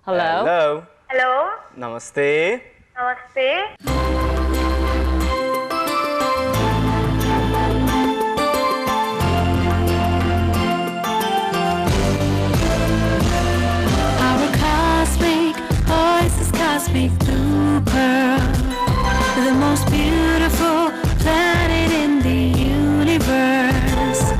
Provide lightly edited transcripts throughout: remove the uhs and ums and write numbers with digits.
Hello. Hello. Hello. Namaste. Namaste. Our cosmic voice is cosmic blue pearl, the most beautiful planet in the universe.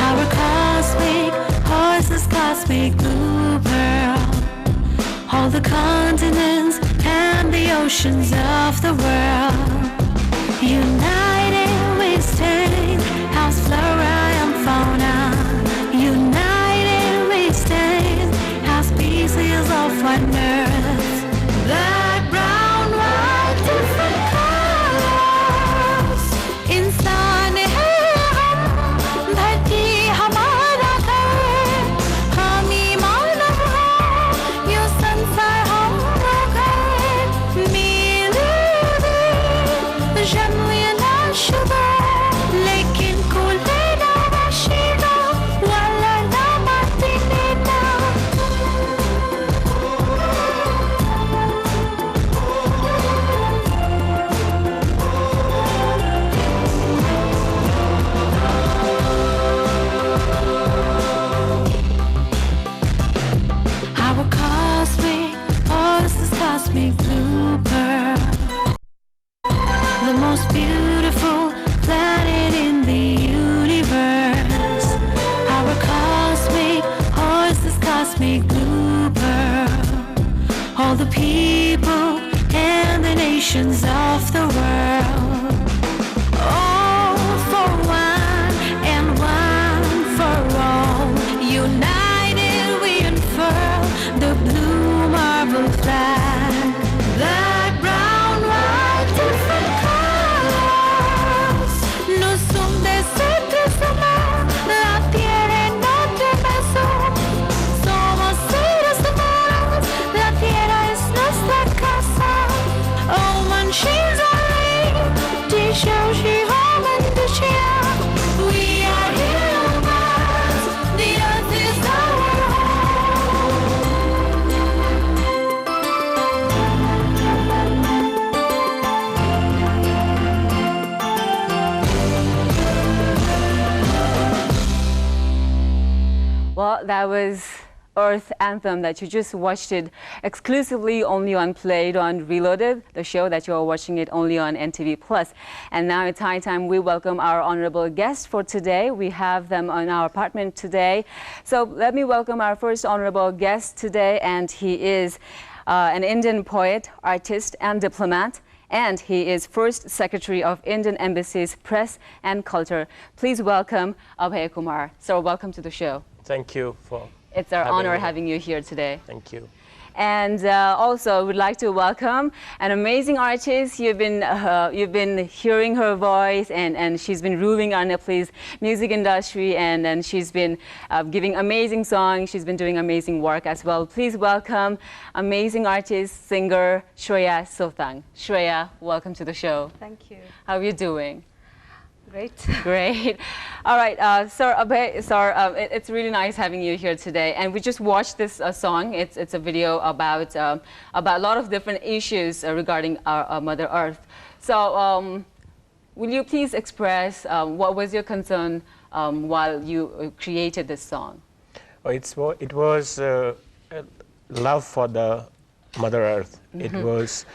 Our cosmic voice is cosmic blue pearl, all the continents and the oceans of the world. United we stand, house flora and fauna. United we stand, house species of one earth. Black, brown, white, different colors. इंसान है हम, धरती हमारा घर. हम ही मानव हैं, यो संसार हमारा घर. मिले जन्मे ना शुदा, लेकिन कोले ना वाशिदा, वाला ना माती नेना. Our cosmic voice is cosmic blue pearl, the most beautiful planet in the universe. Our cosmic voice is cosmic blue pearl, all the people and the nations of the world. All for one and one for all. United we unfurl the blue marble flag. Black, brown, white, different colors. Nous sommes des êtres humains, la tierra es notre maison. Somos seres humanos, la tierra es nuestra casa. Oh, machines are late, Dishoshi home and Dishia. We are humans, the earth is our Well, that was Earth Anthem that you just watched it exclusively only on Played on Reloaded, the show that you are watching it only on NTV Plus. And now it's high time we welcome our honorable guest for today. We have them in our apartment today. So let me welcome our first honorable guest today, and he is an Indian poet, artist, and diplomat. And he is First Secretary of Indian Embassy's Press and Culture. Please welcome Abhay Kumar. So welcome to the show. Thank you for It's our honor me. having you here today. Thank you. And also, we'd like to welcome an amazing artist. You've been hearing her voice, and she's been ruling our Nepalese music industry, and she's been giving amazing songs. She's been doing amazing work as well. Please welcome amazing artist, singer, Shreya Sotang. Shreya, welcome to the show. Thank you. How are you doing? Great. Great. All right, Sir Abhay, it's really nice having you here today. And we just watched this song. It's a video about a lot of different issues regarding our Mother Earth. So will you please express what was your concern while you created this song? Oh, it was love for the Mother Earth. It was,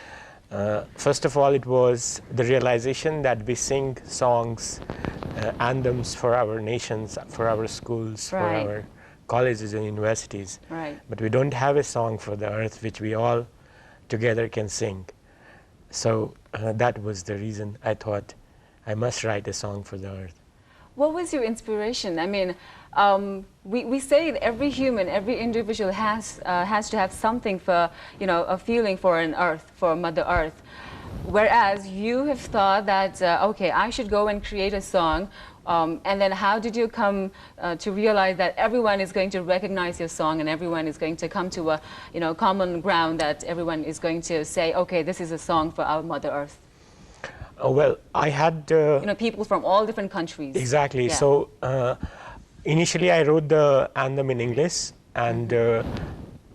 first of all, it was the realization that we sing songs, anthems for our nations, for our schools, for our colleges and universities. Right. But we don't have a song for the earth which we all together can sing. So that was the reason I thought I must write a song for the earth. What was your inspiration? I mean, we say that every human, every individual has to have something for, a feeling for an earth, for Mother Earth. Whereas you have thought that, okay, I should go and create a song. And then how did you come to realize that everyone is going to recognize your song and everyone is going to come to a, common ground that everyone is going to say, okay, this is a song for our Mother Earth? Well, I had... people from all different countries. Exactly. Yeah. So initially I wrote the anthem in English, and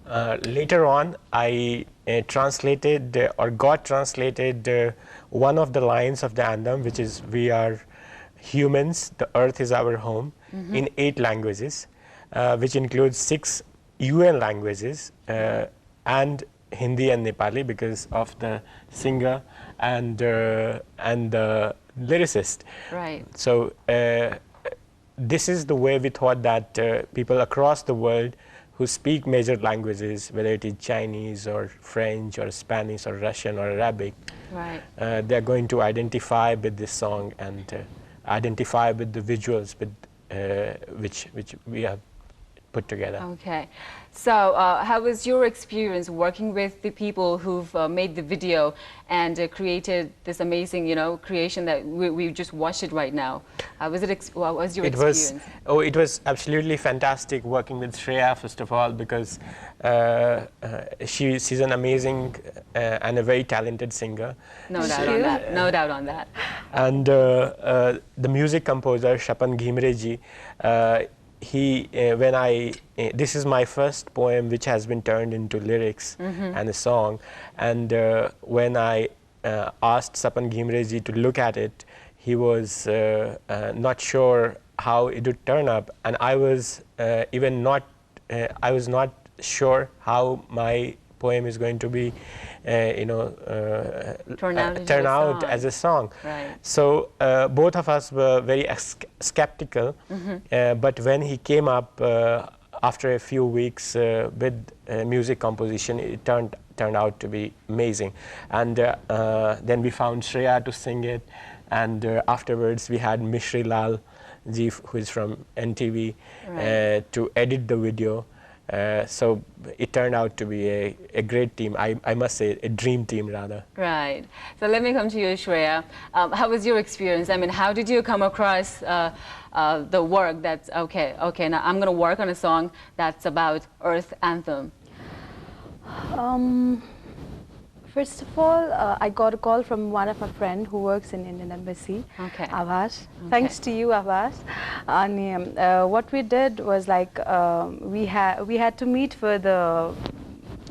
Later on, I translated or got translated one of the lines of the anthem, which is "We are humans, the earth is our home," in 8 languages, which includes 6 UN languages and Hindi and Nepali, because of the singer and the lyricist. Right. So this is the way we thought that people across the world who speak major languages, whether it is Chinese or French or Spanish or Russian or Arabic, Right. they're going to identify with this song and identify with the visuals with, which we have put together. Okay. So how was your experience working with the people who've made the video and created this amazing, creation that we just watched it right now? What was your experience? It was absolutely fantastic working with Shreya, first of all, because she's an amazing and a very talented singer. No doubt on that. No doubt on that. And the music composer, Shapan Ghimreji, this is my first poem which has been turned into lyrics and a song, and when I asked Shapan Ghimreji to look at it, he was not sure how it would turn up, and I was not sure how my poem is going to be turn out as a song. Right. So both of us were very skeptical, but when he came up after a few weeks with music composition, it turned out to be amazing. And then we found Shreya to sing it, and afterwards we had Mishri Lal ji, who is from NTV, Right. to edit the video. So it turned out to be a great team. I must say, a dream team rather. Right. So let me come to you, Shreya. How was your experience? I mean, how did you come across the work that's, okay, now I'm going to work on a song that's about Earth Anthem? First of all, I got a call from one of my friends who works in Indian Embassy, Okay. Abhay. Thanks to you, Abhay. And what we did was like we had to meet for the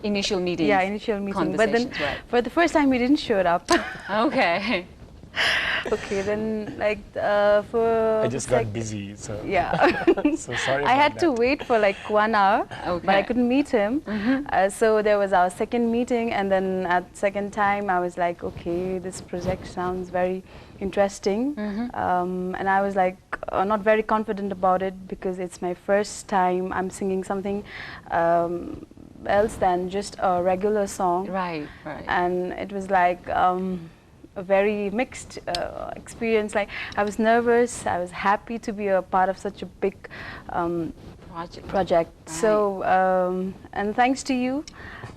Initial meeting. initial meeting. But then Conversations, right. for the first time, he didn't show up. Okay. Okay, then like for I just got busy, so yeah. so sorry. I about had to that. wait for like 1 hour, but I Okay. couldn't meet him. So there was our second meeting, and then at second time I was like, okay, this project sounds very interesting. And I was like not very confident about it because it's my first time I'm singing something else than just a regular song. Right, right. And it was like a very mixed experience. Like I was nervous, I was happy to be a part of such a big project. Right. So and thanks to you,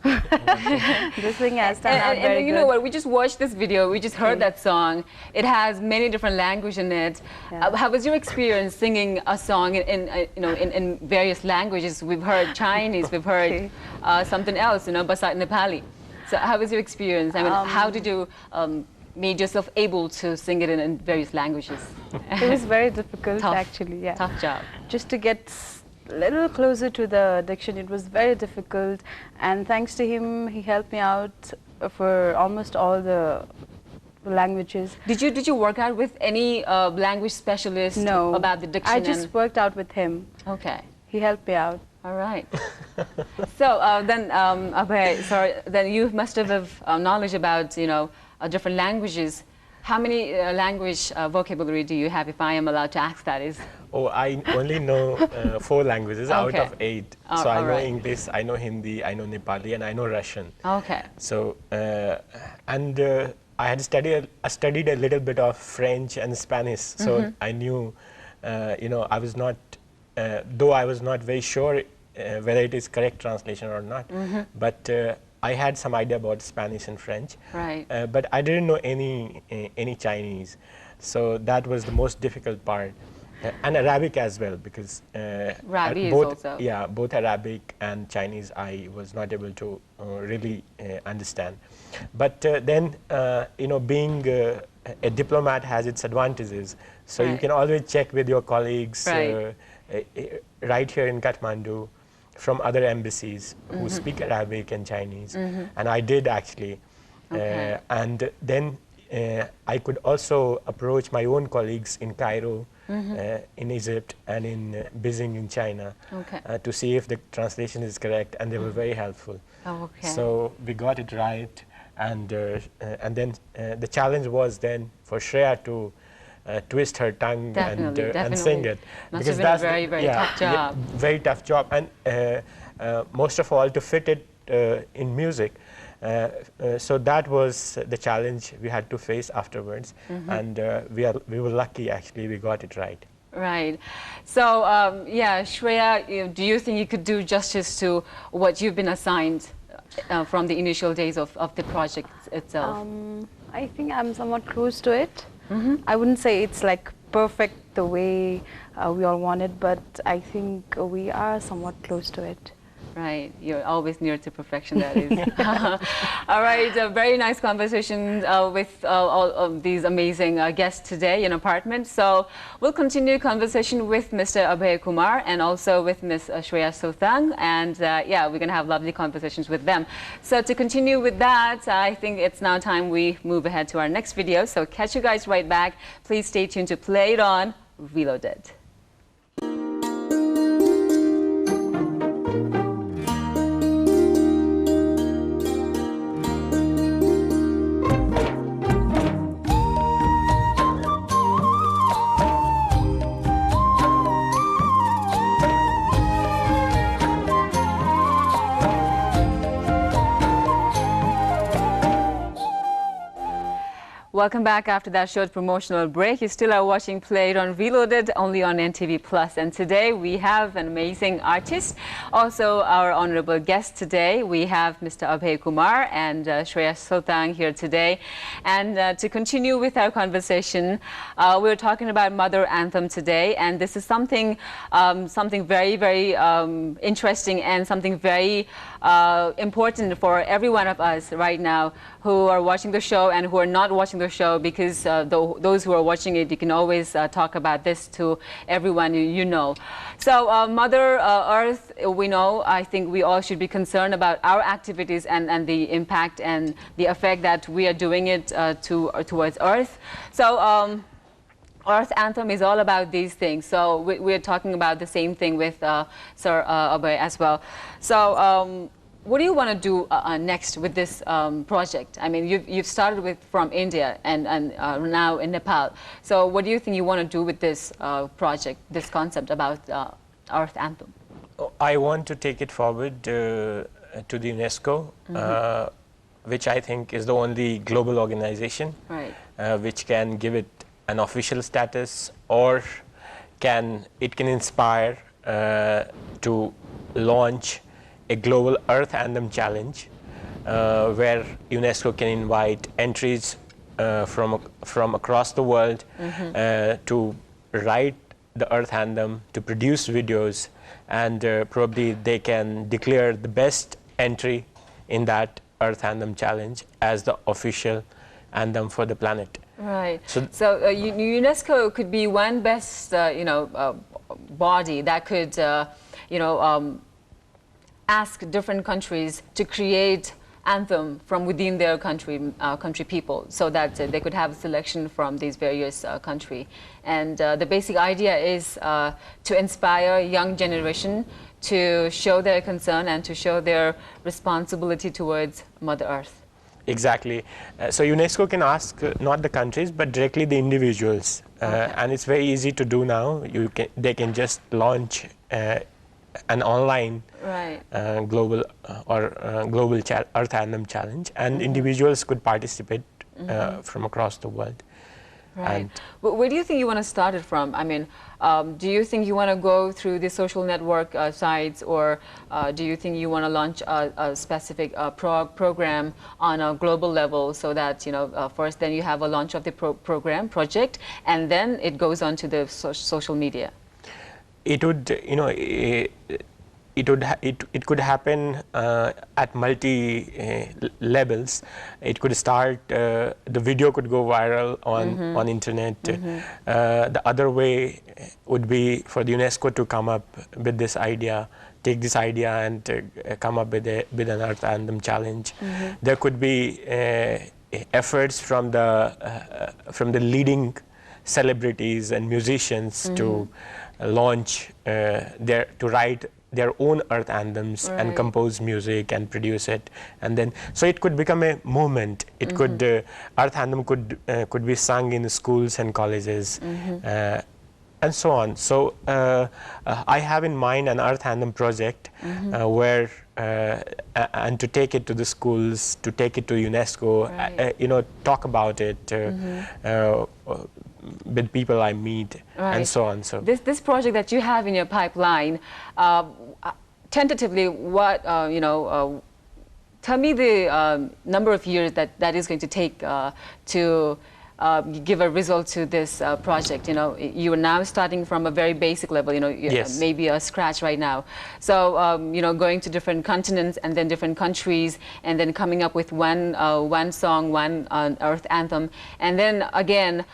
this thing has turned out very And you good. know what? We just watched this video. We just heard that song. It has many different languages in it. Yeah. How was your experience singing a song in various languages? We've heard Chinese. We've heard Okay. something else. Besides Nepali. So how was your experience? I mean, how did you made yourself able to sing it in various languages? It was very difficult, Tough. actually. Yeah. Tough job. Just to get a little closer to the diction, it was very difficult. And thanks to him, he helped me out for almost all the languages. Did you work out with any language specialist No, about the diction? I just worked out with him. Okay. He helped me out. All right. So then, Abhay, sorry, then you must have knowledge about different languages. How many language vocabulary do you have, if I am allowed to ask that? Oh, I only know 4 languages out Okay. of 8. Oh, So I all know right. English, I know Hindi, I know Nepali, and I know Russian. Okay. So I had studied a little bit of French and Spanish. So I knew, I was not, though I was not very sure whether it is correct translation or not. But I had some idea about Spanish and French. Right. But I didn't know any Chinese. So that was the most difficult part. And Arabic as well, because Arabic is both, also. yeah, both Arabic and Chinese I was not able to really understand. But then, being a diplomat has its advantages. So you Right. can always check with your colleagues Right. right here in Kathmandu. from other embassies who speak Arabic and Chinese, and I did actually. Okay. And then I could also approach my own colleagues in Cairo, in Egypt, and in Beijing in China, Okay. to see if the translation is correct, and they were very helpful. Oh, okay. So we got it right, and then the challenge was then for Shreya to twist her tongue and sing it. Must have been a very, very tough job. Very tough job, and most of all to fit it in music. So that was the challenge we had to face afterwards, and we were lucky actually, we got it right. Right. So, yeah, Shreya, do you think you could do justice to what you've been assigned from the initial days of the project itself? I think I'm somewhat close to it. I wouldn't say it's like perfect the way we all want it, but I think we are somewhat close to it. Right, you're always near to perfection, that is. All right, a very nice conversation with all of these amazing guests today in Apartment. So we'll continue conversation with Mr. Abhay Kumar and also with Ms. Shreya Sotang, and yeah, we're going to have lovely conversations with them. So to continue with that, I think it's now time we move ahead to our next video. So catch you guys right back. Please stay tuned to Play It On Reloaded. Welcome back after that short promotional break. You still are watching Play It On Reloaded, only on NTV Plus. And today we have an amazing artist. Also our honorable guest today, we have Mr. Abhay Kumar and Shreya Sotang here today. And to continue with our conversation, we're talking about Mother Anthem today. And this is something, something very, very interesting and something very important for every one of us right now who are watching the show and who are not watching the show, because those who are watching it, you can always talk about this to everyone you know. So Mother Earth, we know, I think we all should be concerned about our activities and the impact and the effect that we are doing it towards Earth. So Earth Anthem is all about these things. So we're talking about the same thing with Sir Abhay as well. So what do you want to do next with this project? I mean, you've started from India and now in Nepal. So what do you think you want to do with this project, this concept about Earth Anthem? I want to take it forward to the UNESCO, which I think is the only global organization which can give it an official status, or it can inspire to launch a global Earth Anthem challenge, where UNESCO can invite entries from across the world to write the Earth Anthem, to produce videos, and probably they can declare the best entry in that Earth Anthem challenge as the official anthem for the planet. Right. So UNESCO could be one best, body that could, ask different countries to create anthem from within their country people, so that they could have a selection from these various countries. And the basic idea is to inspire young generation to show their concern and to show their responsibility towards Mother Earth. Exactly. So UNESCO can ask not the countries, but directly the individuals. And it's very easy to do now. They can just launch an online global global Earth Anthem challenge, and individuals could participate from across the world. Right. Where do you think you want to start it from? I mean, do you think you want to go through the social network sites, or do you think you want to launch a specific program on a global level, so that, first then you have a launch of the project, and then it goes on to the social media? It would, it could happen at multi levels. It could start, the video could go viral on internet. The other way would be for the UNESCO to come up with this idea take this idea and come up with an Earth Anthem challenge. There could be efforts from the leading celebrities and musicians to launch to write their own Earth Anthems and compose music and produce it, and then so it could become a movement. It could Earth Anthem could be sung in schools and colleges. And so on. So I have in mind an Earth Anthem project where and to take it to the schools, to take it to UNESCO, talk about it with people I meet, and so on. So this project that you have in your pipeline, tentatively, what tell me the number of years that is going to take to give a result to this project. You are now starting from a very basic level, Yes. maybe a scratch right now. So, going to different continents and then different countries and then coming up with one song, one Earth Anthem, and then again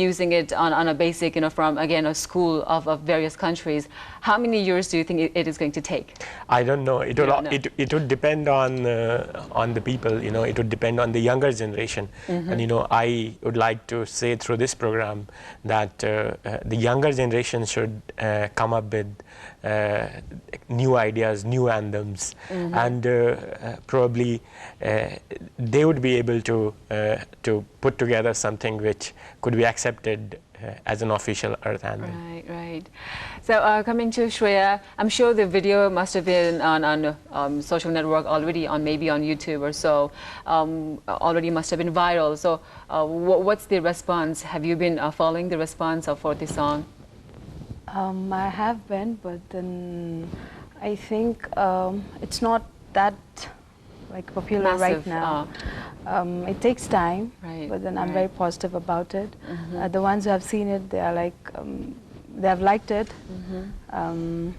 using it on a basic, from again a school of various countries. How many years do you think it is going to take? I don't know. It would depend on the people. It would depend on the younger generation. And I would like to say through this program that the younger generation should come up with new ideas, new anthems, and probably they would be able to put together something which could be accepted as an official Earth Anthem. Right. So coming to Shreya, I'm sure the video must have been on social network already, maybe on YouTube or so, already must have been viral. So what's the response? Have you been following the response for this song? I have been, but then I think it's not that popular right now. It takes time, but then I'm very positive about it. The ones who have seen it, they are they have liked it. I'm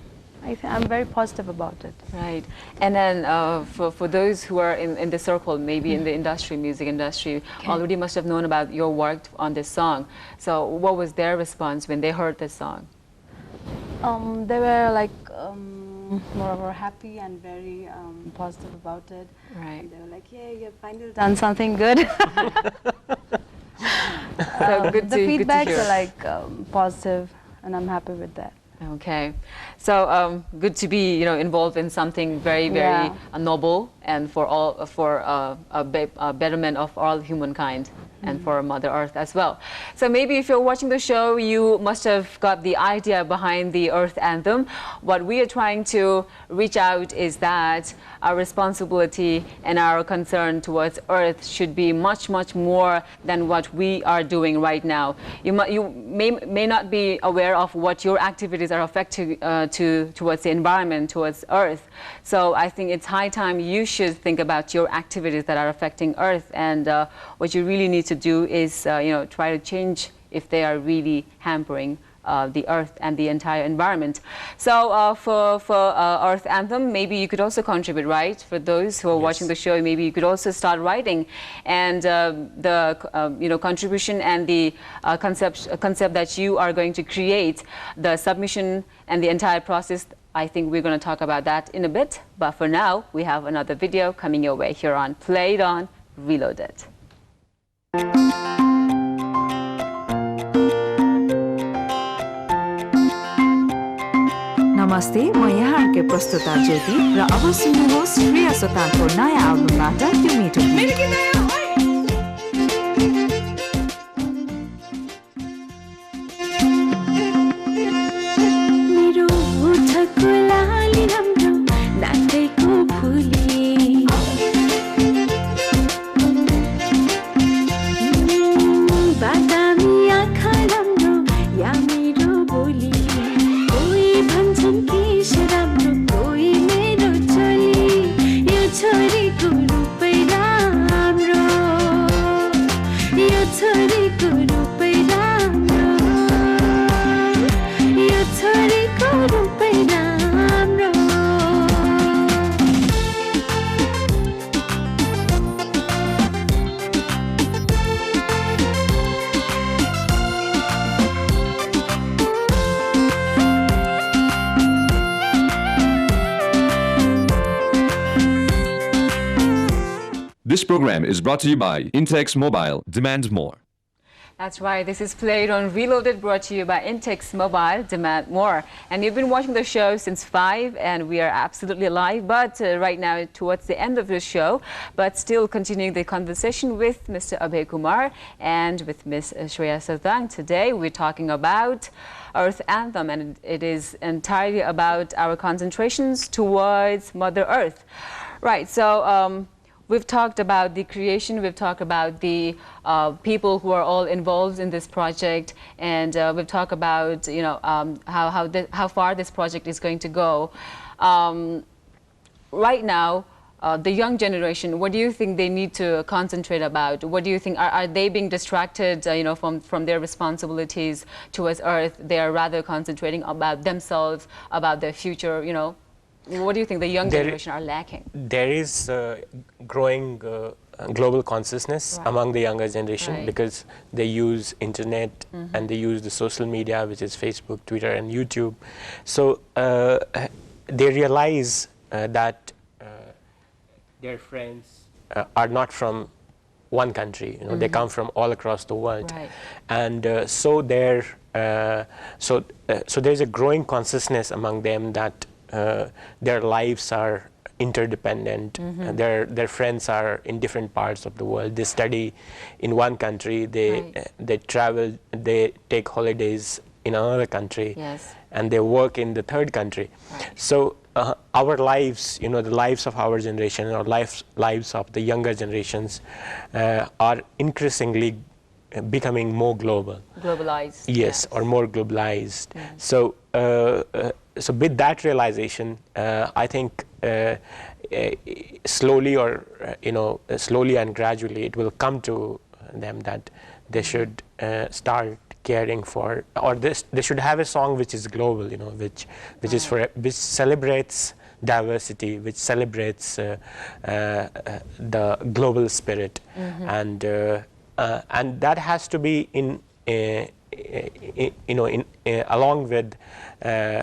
very positive about it. Right. And then for those who are in the circle, maybe in the industry, music industry, already must have known about your work on this song. So what was their response when they heard this song? They were more happy and very positive about it. Right. And they were like, "Yeah, you've finally done something good." So good the to feedbacks hear. are positive, and I'm happy with that. Okay, so good to be involved in something very noble and for a betterment of all humankind. And for Mother Earth as well. So maybe if you're watching the show, you must have got the idea behind the Earth Anthem. What we are trying to reach out is that our responsibility and our concern towards Earth should be much, much more than what we are doing right now. You may not be aware of what your activities are affecting towards the environment, towards Earth. So I think it's high time you should think about your activities that are affecting Earth, and what you really need to do is try to change if they are really hampering the Earth and the entire environment. So for Earth Anthem, maybe you could also contribute, right? For those who are watching the show, maybe you could also start writing, and the contribution and the concept that you are going to create, the submission and the entire process. I think we're going to talk about that in a bit. But for now, we have another video coming your way here on Play It On, Reload It. नमस्ते म यहाँकै प्रस्तुता ज्योति र अब सुन्नुहोस् श्रेया सोताङको नयाँ एल्बमबाट त्यो मिठो मेरो ओठको लाली राम्रो नाकैको फुली बादामी आँखा राम्रो या मेरो बोली कोही भन्छन् केश राम्रो कोही मेरो चली यो छोरीको रूपै राम्रो This program is brought to you by Intex Mobile. Demand more. That's right. This is Played on Reloaded, brought to you by Intex Mobile. Demand more. And you've been watching the show since 5, and we are absolutely live. But right now, towards the end of the show, but still continuing the conversation with Mr. Abhay Kumar and with Ms. Shreya Sotang. Today, we're talking about Earth Anthem, and it is entirely about our concentrations towards Mother Earth. Right. So. We've talked about the creation, we've talked about the people who are all involved in this project, and we've talked about, you know, how far this project is going to go. Right now, the young generation, what do you think they need to concentrate about? What do you think, are they being distracted, you know, from their responsibilities towards Earth? They are rather concentrating about themselves, about their future, you know? What do you think the young generation are lacking? There is growing global consciousness among the younger generation because they use internet and they use the social media, which is Facebook, Twitter, and YouTube. So they realize that their friends are not from one country. You know, they come from all across the world, and so there's a growing consciousness among them that their lives are interdependent. Their friends are in different parts of the world. They study in one country. They travel. They take holidays in another country, and they work in the third country. So our lives, you know, the lives of our generation, or lives of the younger generations, are increasingly becoming more globalized. Yes, or more globalized. So so with that realization, I think slowly slowly and gradually it will come to them that they should start caring for, or they should have a song which is global, you know, which celebrates diversity, which celebrates the global spirit, and that has to be along with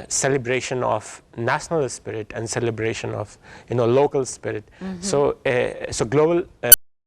celebration of national spirit and celebration of local spirit. So so global